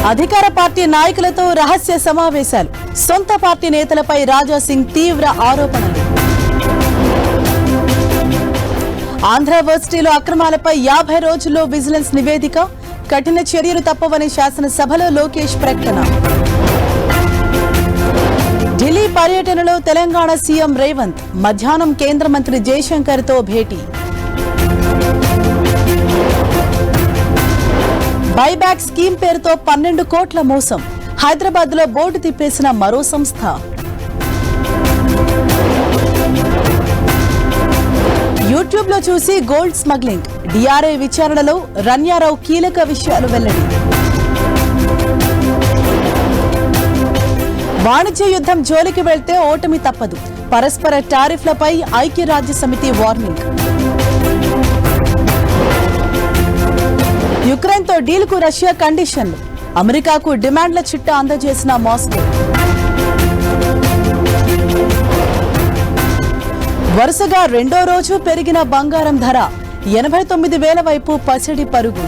అధికార పార్టీ నాయకులతో రహస్య సమావేశాలు. సొంత పార్టీ నేతలపై రాజాసింగ్ తీవ్ర ఆరోపణలు. ఆంధ్ర వర్సిటీలో అక్రమాలపై 50 రోజుల్లో విజిలెన్స్ నివేదిక. కఠిన చర్యలు తప్పవని శాసనసభలో లోకేష్ ప్రకటన. ఢిల్లీ పర్యటనలో తెలంగాణ సీఎం రేవంత్. మధ్యాహ్నం కేంద్ర మంత్రి జయశంకర్తో భేటీ. బైబ్యాక్ స్కీమ్ పేరుతో 12 కోట్ల మోసం. హైదరాబాద్ లో బోర్డు తిప్పేసిన మరో సంస్థ. యూట్యూబ్ లో చూసి గోల్డ్ స్మగ్లింగ్. డిఆర్ఐ విచారణలో రన్యారావు కీలక విషయాలు వెల్లడి. వాణిజ్య యుద్ధం జోలికి వెళ్తే ఓటమి తప్పదు. పరస్పర టారిఫ్లపై ఐక్యరాజ్యసమితి వార్నింగ్. యుక్రెయిన్తో డీల్కు రష్యా కండిషన్లు. అమెరికాకు డిమాండ్ల చిట్టా అందజేసిన మాస్కో. వరుసగా రెండో రోజు పెరిగిన బంగారం ధర. 89,000 వైపు పసిడి పరుగు.